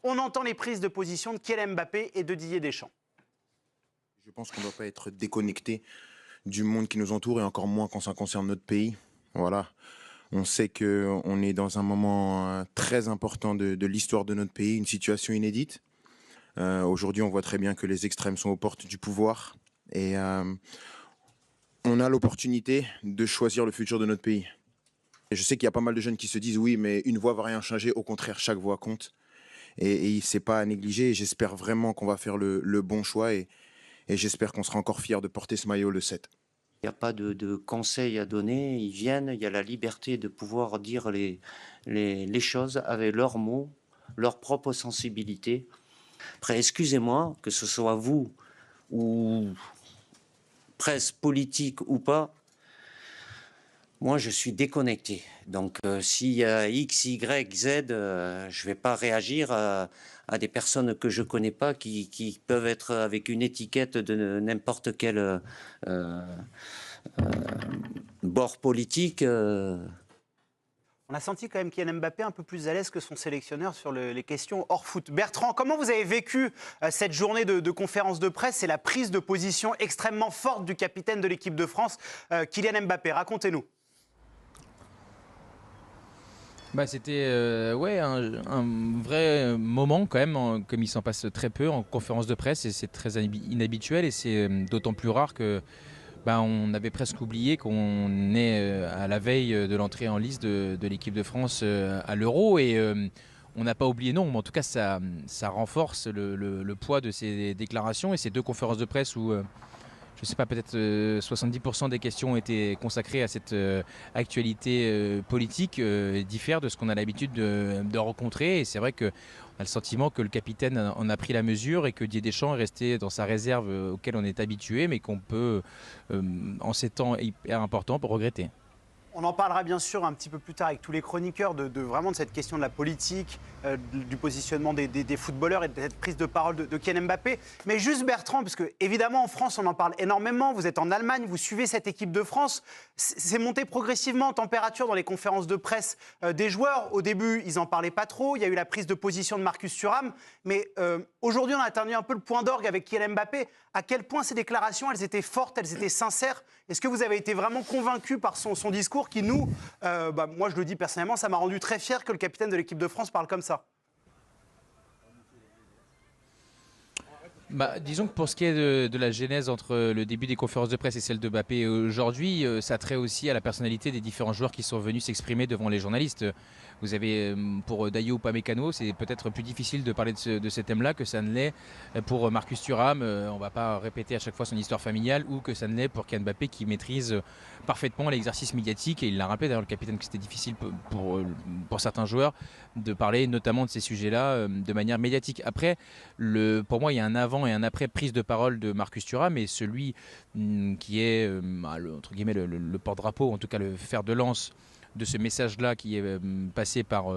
On entend les prises de position de Kylian Mbappé et de Didier Deschamps. Je pense qu'on ne doit pas être déconnecté du monde qui nous entoure et encore moins quand ça concerne notre pays. Voilà. On sait qu'on est dans un moment très important de l'histoire de notre pays, une situation inédite. Aujourd'hui, on voit très bien que les extrêmes sont aux portes du pouvoir et on a l'opportunité de choisir le futur de notre pays. Et je sais qu'il y a pas mal de jeunes qui se disent oui, mais une voix ne va rien changer. Au contraire, chaque voix compte. Et c'est pas à négliger. Et j'espère vraiment qu'on va faire le bon choix et j'espère qu'on sera encore fiers de porter ce maillot le 7. Il n'y a pas de conseils à donner, ils viennent, il y a la liberté de pouvoir dire les choses avec leurs mots, leur propre sensibilité. Après, excusez-moi, que ce soit vous ou presse politique ou pas, moi je suis déconnecté. Donc s'il y a X, Y, Z, je ne vais pas réagir à des personnes que je ne connais pas qui peuvent être avec une étiquette de n'importe quel bord politique. On a senti quand même Kylian Mbappé un peu plus à l'aise que son sélectionneur sur les questions hors foot. Bertrand, comment vous avez vécu cette journée de conférence de presse et la prise de position extrêmement forte du capitaine de l'équipe de France, Kylian Mbappé? Racontez-nous. C'était un vrai moment quand même, comme il s'en passe très peu en conférence de presse et c'est très inhabituel et c'est d'autant plus rare que on avait presque oublié qu'on est à la veille de l'entrée en liste de l'équipe de France à l'Euro et on n'a pas oublié non, mais en tout cas ça renforce le poids de ces déclarations et ces deux conférences de presse où je ne sais pas, peut-être 70% des questions ont été consacrées à cette actualité politique diffère de ce qu'on a l'habitude de rencontrer. Et c'est vrai qu'on a le sentiment que le capitaine en a pris la mesure et que Didier Deschamps est resté dans sa réserve auquel on est habitué, mais qu'on peut, en ces temps hyper importants, regretter. On en parlera bien sûr un petit peu plus tard avec tous les chroniqueurs vraiment de cette question de la politique, du positionnement des footballeurs et de cette prise de parole de Kylian Mbappé. Mais juste Bertrand, parce que évidemment en France on en parle énormément, vous êtes en Allemagne, vous suivez cette équipe de France, c'est monté progressivement en température dans les conférences de presse des joueurs. Au début ils n'en parlaient pas trop, il y a eu la prise de position de Marcus Thuram, mais aujourd'hui on a atteint un peu le point d'orgue avec Kylian Mbappé. À quel point ces déclarations, elles étaient fortes, elles étaient sincères? Est-ce que vous avez été vraiment convaincu par son discours qui, nous, moi je le dis personnellement, ça m'a rendu très fier que le capitaine de l'équipe de France parle comme ça? Disons que pour ce qui est de la genèse entre le début des conférences de presse et celle de Mbappé aujourd'hui, ça a trait aussi à la personnalité des différents joueurs qui sont venus s'exprimer devant les journalistes. Vous avez pour Dayot Upamecano, c'est peut-être plus difficile de parler de ce thème-là que ça ne l'est pour Marcus Thuram. On ne va pas répéter à chaque fois son histoire familiale ou que ça ne l'est pour Kylian Mbappé qui maîtrise parfaitement l'exercice médiatique. Et il l'a rappelé d'ailleurs le capitaine que c'était difficile pour certains joueurs de parler notamment de ces sujets-là de manière médiatique. Après, pour moi, il y a un avant et un après prise de parole de Marcus Thuram et celui qui est entre guillemets le porte-drapeau, en tout cas le fer de lance de ce message-là qui est passé par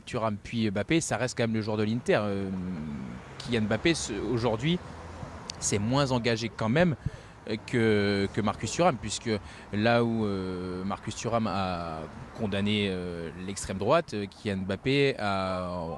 Thuram puis Mbappé, ça reste quand même le joueur de l'Inter. Kylian Mbappé, aujourd'hui, c'est moins engagé quand même que Marcus Thuram, puisque là où Marcus Thuram a condamné l'extrême droite, Kylian Mbappé a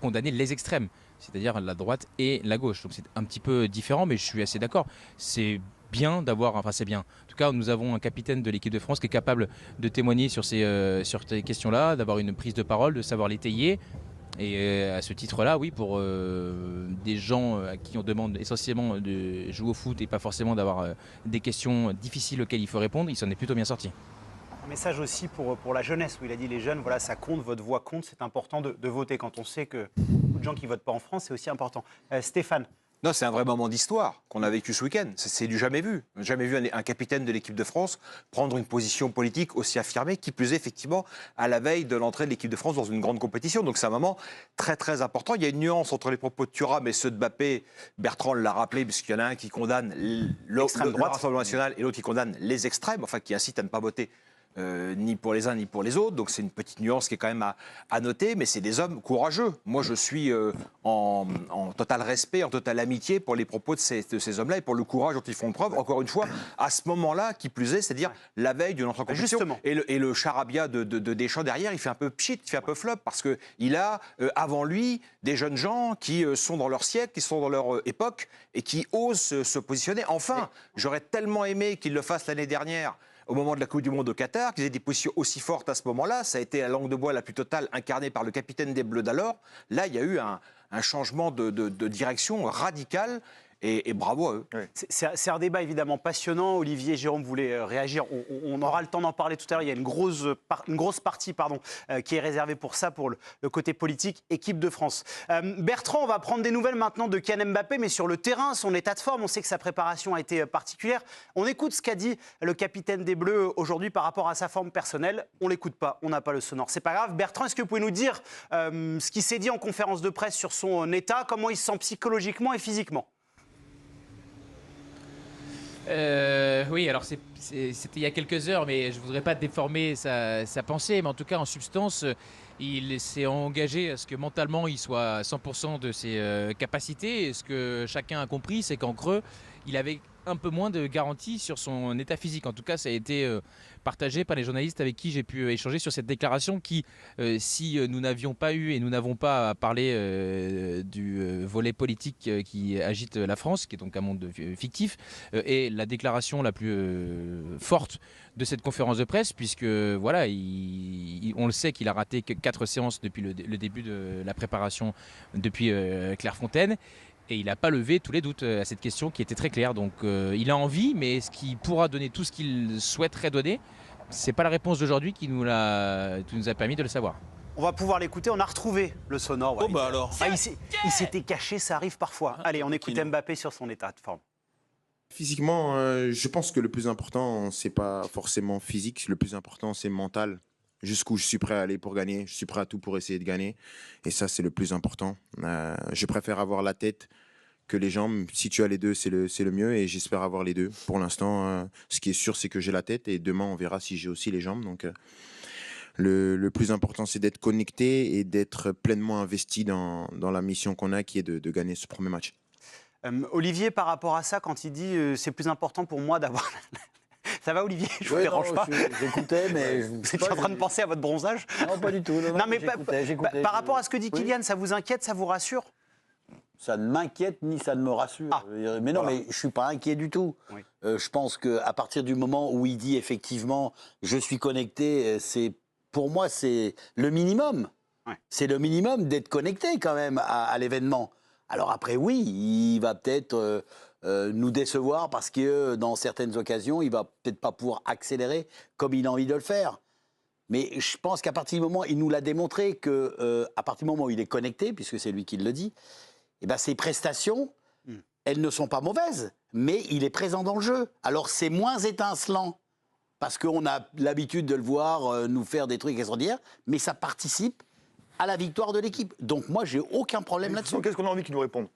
condamné les extrêmes, c'est-à-dire la droite et la gauche. Donc c'est un petit peu différent, mais je suis assez d'accord. C'est bien d'avoir, enfin c'est bien. En tout cas, nous avons un capitaine de l'équipe de France qui est capable de témoigner sur ces questions-là, d'avoir une prise de parole, de savoir l'étayer. Et à ce titre-là, oui, pour des gens à qui on demande essentiellement de jouer au foot et pas forcément d'avoir des questions difficiles auxquelles il faut répondre, il s'en est plutôt bien sorti. Un message aussi pour la jeunesse, où il a dit les jeunes, voilà, ça compte, votre voix compte, c'est important de voter. Quand on sait que beaucoup de gens qui ne votent pas en France, c'est aussi important. Stéphane? Non, c'est un vrai moment d'histoire qu'on a vécu ce week-end. C'est du jamais vu. Jamais vu un capitaine de l'équipe de France prendre une position politique aussi affirmée, qui plus est effectivement à la veille de l'entrée de l'équipe de France dans une grande compétition. Donc c'est un moment très très important. Il y a une nuance entre les propos de Thuram et ceux de Mbappé. Bertrand l'a rappelé, puisqu'il y en a un qui condamne le Rassemblement national et l'autre qui condamne les extrêmes, enfin qui incite à ne pas voter ni pour les uns ni pour les autres. Donc c'est une petite nuance qui est quand même à noter, mais c'est des hommes courageux. Moi, je suis en total respect, en totale amitié pour les propos de ces hommes-là et pour le courage dont ils font preuve. Encore une fois, à ce moment-là, qui plus est, c'est-à-dire la veille d'une autre compétition. Justement. Et le charabia de Deschamps derrière, il fait un peu pchit, il fait un peu flop, parce qu'il a avant lui des jeunes gens qui sont dans leur siècle, qui sont dans leur époque et qui osent se positionner. Enfin, j'aurais tellement aimé qu'ils le fassent l'année dernière au moment de la Coupe du Monde au Qatar, qu'ils aient des positions aussi fortes à ce moment-là. Ça a été la langue de bois la plus totale incarnée par le capitaine des Bleus d'alors. Là, il y a eu un changement de direction radical. Et bravo à eux. Oui. C'est un débat évidemment passionnant. Olivier et Jérôme voulaient réagir. On aura le temps d'en parler tout à l'heure. Il y a une grosse partie qui est réservée pour ça, pour le côté politique, équipe de France. Bertrand, on va prendre des nouvelles maintenant de Kylian Mbappé, mais sur le terrain, son état de forme. On sait que sa préparation a été particulière. On écoute ce qu'a dit le capitaine des Bleus aujourd'hui par rapport à sa forme personnelle. On l'écoute pas, on n'a pas le sonore. C'est pas grave. Bertrand, est-ce que vous pouvez nous dire ce qui s'est dit en conférence de presse sur son état, comment il se sent psychologiquement et physiquement? Oui, alors c'était il y a quelques heures, mais je ne voudrais pas déformer sa pensée, mais en tout cas, en substance, il s'est engagé à ce que mentalement, il soit à 100% de ses capacités. Et ce que chacun a compris, c'est qu'en creux, il avait un peu moins de garantie sur son état physique. En tout cas, ça a été partagé par les journalistes avec qui j'ai pu échanger sur cette déclaration qui, si nous n'avions pas eu et nous n'avons pas parlé du volet politique qui agite la France, qui est donc un monde fictif, est la déclaration la plus forte de cette conférence de presse, puisque voilà, on le sait qu'il a raté que 4 séances depuis le début de la préparation depuis Clairefontaine. Et il n'a pas levé tous les doutes à cette question qui était très claire. Donc il a envie, mais est-ce qu'il pourra donner tout ce qu'il souhaiterait donner? Ce n'est pas la réponse d'aujourd'hui qui nous a permis de le savoir. On va pouvoir l'écouter, on a retrouvé le sonore. Oh bah alors. Il s'était caché, ça arrive parfois. Allez, on écoute Mbappé sur son état de forme. Physiquement, je pense que le plus important, c'est pas forcément physique. Le plus important, c'est mental. Jusqu'où je suis prêt à aller pour gagner. Je suis prêt à tout pour essayer de gagner. Et ça, c'est le plus important. Je préfère avoir la tête que les jambes. Si tu as les deux, c'est le mieux. Et j'espère avoir les deux. Pour l'instant, ce qui est sûr, c'est que j'ai la tête. Et demain, on verra si j'ai aussi les jambes. Donc, le plus important, c'est d'être connecté et d'être pleinement investi dans la mission qu'on a, qui est de gagner ce premier match. Olivier, par rapport à ça, quand il dit c'est plus important pour moi d'avoir... Ça va, Olivier? Je vous dérange pas. J'écoutais, mais... Vous étiez en train de penser à votre bronzage? Non, pas du tout. Non, mais j'écoutais. Par rapport à ce que dit Kylian, ça vous inquiète, ça vous rassure? Ça ne m'inquiète ni ça ne me rassure. Ah, mais non, mais je ne suis pas inquiet du tout. Oui. Je pense qu'à partir du moment où il dit effectivement « je suis connecté », pour moi, c'est le minimum. Ouais. C'est le minimum d'être connecté quand même à l'événement. Alors après, oui, il va peut-être... nous décevoir parce que dans certaines occasions, il va peut-être pas pouvoir accélérer comme il a envie de le faire. Mais je pense qu'à partir du moment où il nous l'a démontré que à partir du moment où il est connecté, puisque c'est lui qui le dit, eh ben ses prestations, elles ne sont pas mauvaises, mais il est présent dans le jeu. Alors c'est moins étincelant parce qu'on a l'habitude de le voir nous faire des trucs extraordinaires, mais ça participe à la victoire de l'équipe. Donc moi, j'ai aucun problème là-dessus. Qu'est-ce qu'on a envie qu'il nous réponde?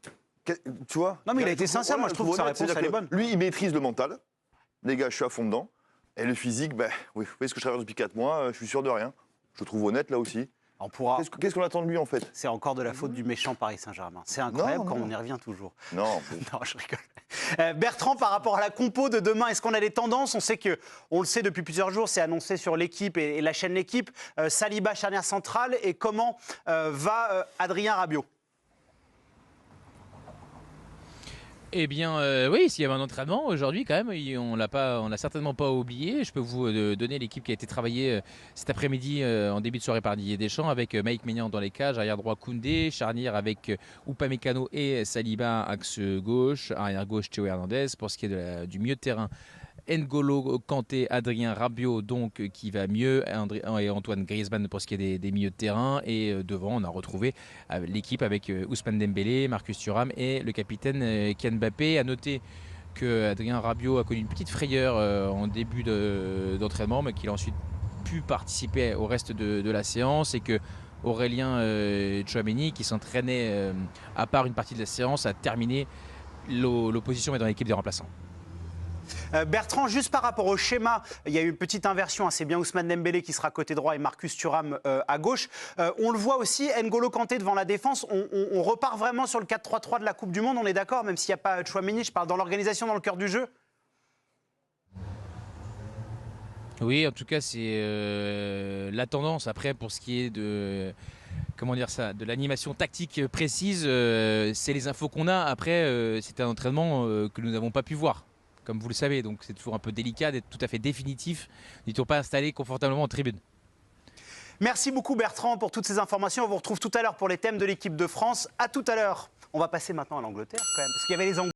Tu vois? Non, mais il a été sincère, moi je trouve que sa réponse elle est bonne. Lui, il maîtrise le mental. Les gars, je suis à fond dedans. Et le physique, ben, oui, vous voyez ce que je traverse depuis 4 mois, je suis sûr de rien. Je le trouve honnête là aussi. On pourra... Qu'est-ce qu'on attend de lui en fait? C'est encore de la faute du méchant Paris Saint-Germain. C'est incroyable quand on y revient toujours. Non. Non, je rigole. Bertrand, par rapport à la compo de demain, est-ce qu'on a des tendances? On sait que, on le sait depuis plusieurs jours, c'est annoncé sur l'équipe et la chaîne L'équipe. Saliba, charnière centrale, et comment va Adrien Rabiot? Eh bien, oui, s'il y avait un entraînement aujourd'hui, quand même, on l'a certainement pas oublié. Je peux vous donner l'équipe qui a été travaillée cet après-midi en début de soirée par Didier Deschamps avec Mike Maignan dans les cages, arrière droit Koundé, charnière avec Upamecano et Saliba, axe gauche, arrière gauche Théo Hernandez. Pour ce qui est du milieu de terrain, N'Golo Kanté, Adrien Rabiot donc qui va mieux, et Antoine Griezmann pour ce qui est des milieux de terrain, et devant on a retrouvé l'équipe avec Ousmane Dembélé, Marcus Thuram et le capitaine Kylian Mbappé. À noter que Adrien Rabiot a connu une petite frayeur en début d'entraînement, mais qu'il a ensuite pu participer au reste de la séance, et que Aurélien Tchouaméni, qui s'entraînait à part une partie de la séance, a terminé l'opposition mais dans l'équipe des remplaçants. Bertrand, juste par rapport au schéma, il y a eu une petite inversion. Hein, c'est bien Ousmane Dembélé qui sera côté droit et Marcus Thuram à gauche. On le voit aussi, N'Golo Kanté devant la défense. On repart vraiment sur le 4-3-3 de la Coupe du Monde, on est d'accord, même s'il n'y a pas Tchouaméni, je parle dans l'organisation, dans le cœur du jeu. Oui, en tout cas, c'est la tendance. Après, pour ce qui est de, comment dire ça, de l'animation tactique précise, c'est les infos qu'on a. Après, c'est un entraînement que nous n'avons pas pu voir, comme vous le savez. Donc, c'est toujours un peu délicat d'être tout à fait définitif. N'étions pas installés confortablement en tribune. Merci beaucoup Bertrand pour toutes ces informations. On vous retrouve tout à l'heure pour les thèmes de l'équipe de France. À tout à l'heure. On va passer maintenant à l'Angleterre quand même, parce qu'il y avait les Anglais.